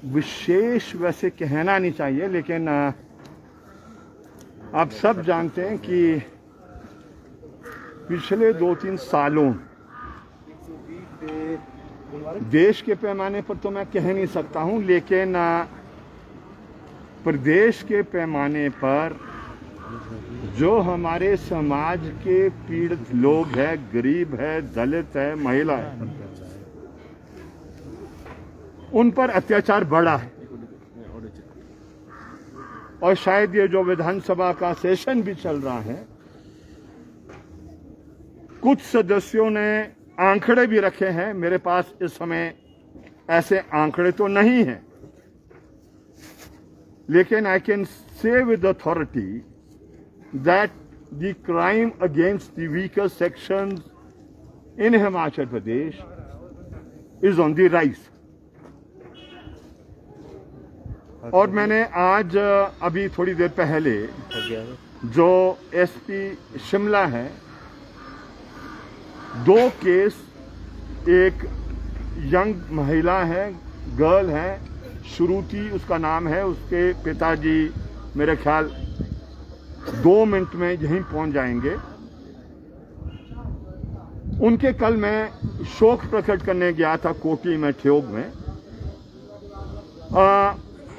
विशेष वैसे कहना नहीं चाहिए, लेकिन आप सब जानते हैं कि पिछले 2-3 सालों देश के पैमाने पर तो मैं कह नहीं सकता हूं, लेकिन प्रदेश के पैमाने पर जो हमारे समाज के पीड़ित लोग हैं, गरीब है, दलित है, महिला है, उन पर अत्याचार बढ़ा है। और शायद ये जो विधानसभा का सेशन भी चल रहा है, कुछ सदस्यों ने आंकड़े भी रखे हैं। मेरे पास इस समय ऐसे आंकड़े तो नहीं हैं, लेकिन I can say with authority that the crime against the weaker sections in Himachal Pradesh is on the rise. और मैंने आज अभी थोड़ी देर पहले जो एसपी शिमला है, 2 केस, एक यंग महिला है, गर्ल है, श्रुति उसका नाम है, उसके पिताजी मेरे ख्याल 2 मिनट में यहीं पहुंच जाएंगे। उनके कल मैं शोक प्रकट करने गया था कोटी में, ठियोग में।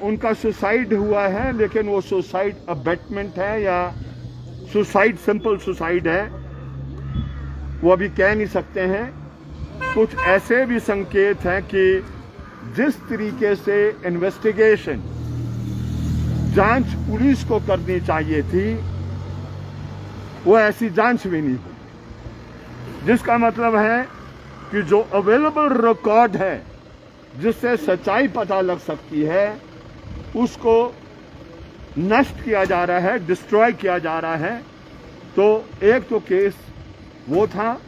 उनका सुसाइड हुआ है, लेकिन वो सुसाइड अबेटमेंट है या सुसाइड, सिंपल सुसाइड है, वो अभी कह नहीं सकते हैं। कुछ ऐसे भी संकेत हैं कि जिस तरीके से इन्वेस्टिगेशन, जांच पुलिस को करनी चाहिए थी, वो ऐसी जांच भी नहीं हुई। जिसका मतलब है कि जो अवेलेबल रिकॉर्ड है जिससे सच्चाई पता लग सकती है, उसको नष्ट किया जा रहा है, डिस्ट्रॉय किया जा रहा है। तो एक तो केस वो था।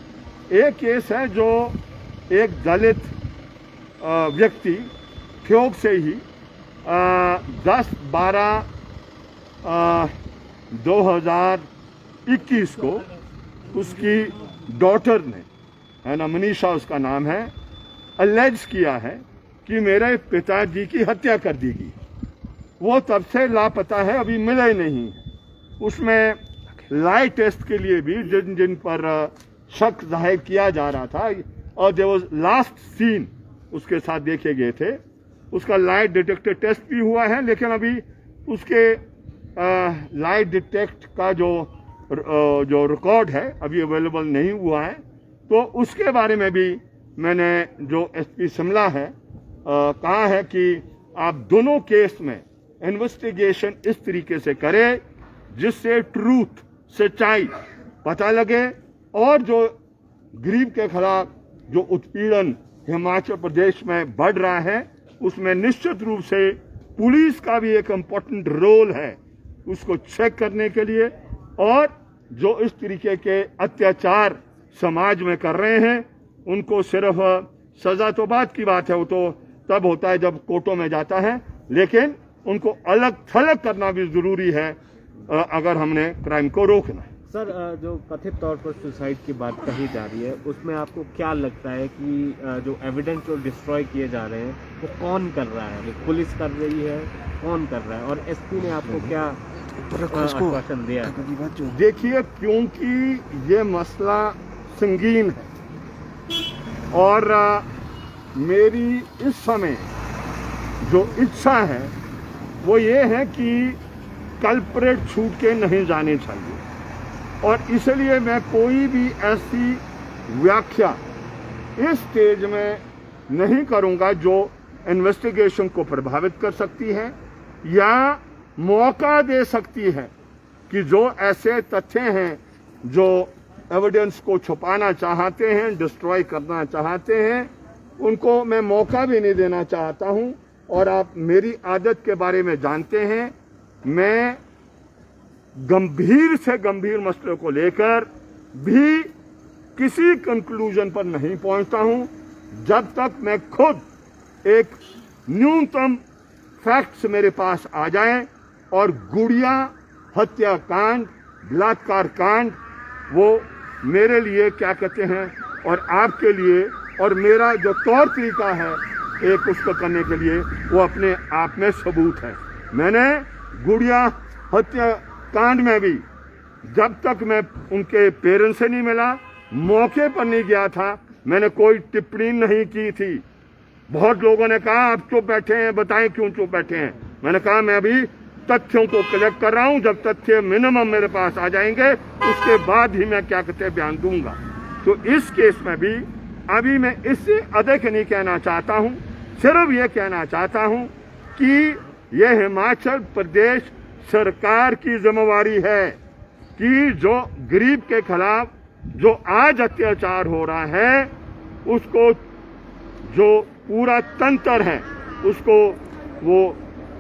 एक केस है जो एक दलित व्यक्ति ठियोग से ही 10/12/2021 को उसकी डॉटर ने, है ना, मनीषा उसका नाम है, अलेज किया है कि मेरे पिताजी की हत्या कर दी गई। वो तब से लापता है, अभी मिला ही नहीं। उसमें लाई टेस्ट के लिए भी जिन जिन पर शक जाहिर किया जा रहा था, और जो लास्ट सीन उसके साथ देखे गए थे, उसका लाई डिटेक्टर टेस्ट भी हुआ है, लेकिन अभी उसके लाई डिटेक्ट का जो रिकॉर्ड है अभी अवेलेबल नहीं हुआ है। तो उसके बारे में भी मैंने जो एसपी शिमला है कहा है कि आप दोनों केस में इन्वेस्टिगेशन इस तरीके से करें जिससे ट्रूथ, सच्चाई पता लगे, और जो गरीब के खिलाफ जो उत्पीड़न हिमाचल प्रदेश में बढ़ रहा है, उसमें निश्चित रूप से पुलिस का भी एक इम्पोर्टेंट रोल है उसको चेक करने के लिए। और जो इस तरीके के अत्याचार समाज में कर रहे हैं, उनको सिर्फ सजा तो बात की बात है, वो तो तब होता है जब कोर्टों में जाता है, लेकिन उनको अलग थलग करना भी जरूरी है अगर हमने क्राइम को रोकना है। सर, जो कथित तौर पर सुसाइड की बात कही जा रही है, उसमें आपको क्या लगता है कि जो एविडेंस जो डिस्ट्रॉय किए जा रहे हैं वो कौन कर रहा है? वो पुलिस कर रही है, कौन कर रहा है? और एसपी ने आपको क्या आश्वासन दिया? देखिए, क्योंकि ये मसला संगीन है और मेरी इस समय जो इच्छा है वो ये है कि कल्प्रेट छूट के नहीं जाने चाहिए, और इसलिए मैं कोई भी ऐसी व्याख्या इस स्टेज में नहीं करूंगा जो इन्वेस्टिगेशन को प्रभावित कर सकती है या मौका दे सकती है कि जो ऐसे तथ्य हैं जो एविडेंस को छुपाना चाहते हैं, डिस्ट्रॉय करना चाहते हैं, उनको मैं मौका भी नहीं देना चाहता हूं। और आप मेरी आदत के बारे में जानते हैं, मैं गंभीर से गंभीर मसले को लेकर भी किसी कंक्लूजन पर नहीं पहुंचता हूं जब तक मैं खुद एक न्यूनतम फैक्ट्स मेरे पास आ जाएं। और गुड़िया हत्याकांड, बलात्कार कांड, वो मेरे लिए क्या कहते हैं और आपके लिए और मेरा जो तौर तरीका है एक उसको करने के लिए वो अपने आप में सबूत है। मैंने गुड़िया हत्या कांड में भी जब तक मैं उनके पेरेंट्स से नहीं मिला, मौके पर नहीं गया था, मैंने कोई टिप्पणी नहीं की थी। बहुत लोगों ने कहा आप चुप बैठे हैं, बताएं क्यों चुप बैठे हैं। मैंने कहा मैं अभी तथ्यों को कलेक्ट कर रहा हूं, जब तथ्य मिनिमम मेरे पास आ जाएंगे उसके बाद ही मैं क्या कहते बयान दूंगा। तो इस केस में भी अभी मैं इससे अधिक नहीं कहना चाहता हूं, सिर्फ ये कहना चाहता हूं कि यह हिमाचल प्रदेश सरकार की जिम्मेवारी है कि जो गरीब के खिलाफ जो आज अत्याचार हो रहा है उसको जो पूरा तंत्र है उसको वो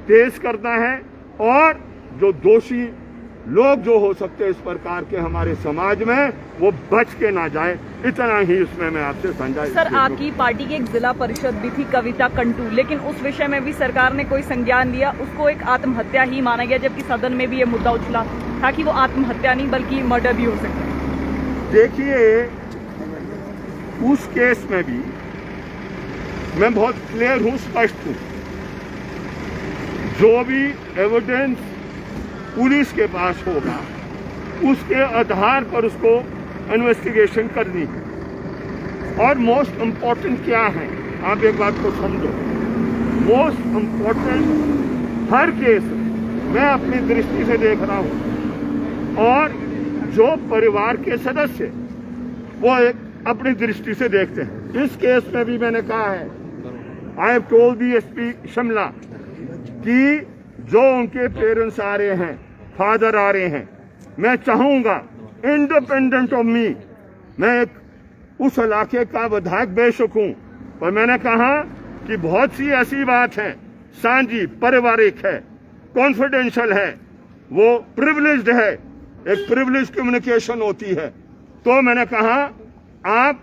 तेज करना है, और जो दोषी लोग जो हो सकते हैं इस प्रकार के हमारे समाज में वो बच के ना जाए, इतना ही इसमें मैं आपसे समझा। सर, आपकी पार्टी की एक जिला परिषद भी थी कविता कंटू, लेकिन उस विषय में भी सरकार ने कोई संज्ञान लिया, उसको एक आत्महत्या ही माना गया, जबकि सदन में भी ये मुद्दा उछला था कि वो आत्महत्या नहीं बल्कि मर्डर भी हो सकता है। देखिए उस केस में भी मैं बहुत क्लियर हूं, स्पष्ट हूं। जो भी एविडेंस पुलिस के पास होगा उसके आधार पर उसको इन्वेस्टिगेशन करनी है। और मोस्ट इम्पोर्टेंट क्या है, आप एक बात को समझो, मोस्ट इम्पोर्टेंट हर केस मैं अपनी दृष्टि से देख रहा हूं और जो परिवार के सदस्य वो एक अपनी दृष्टि से देखते हैं। इस केस में भी मैंने कहा है, I have told the SP Shimla कि जो उनके पेरेंट्स आ रहे हैं, फादर आ रहे हैं, मैं चाहूंगा इंडिपेंडेंट ऑफ मी, मैं उस इलाके का विधायक बेशक हूं, पर मैंने कहा कि बहुत सी ऐसी बात है साझी पारिवारिक है, कॉन्फिडेंशियल है, वो प्रिविलेज्ड है, एक प्रिविलेज कम्युनिकेशन होती है। तो मैंने कहा आप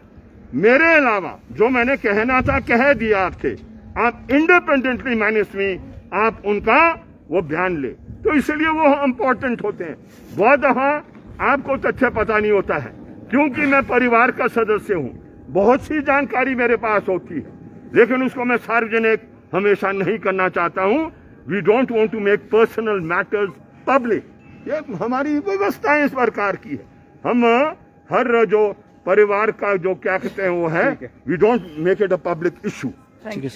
मेरे अलावा जो मैंने कहना था कह दिया आपसे, आप इंडिपेंडेंटली मैनेज में आप उनका वो बयान ले, तो इसलिए वो इम्पोर्टेंट होते हैं। बहुत दफा आपको तथ्य पता नहीं होता है क्योंकि मैं परिवार का सदस्य हूं, बहुत सी जानकारी मेरे पास होती है, लेकिन उसको मैं सार्वजनिक हमेशा नहीं करना चाहता हूं। We don't want to make personal matters public, ये हमारी व्यवस्था इस प्रकार की है। हम हर जो परिवार का जो क्या कहते हैं वो है, we don't make it a public issue. Thank you.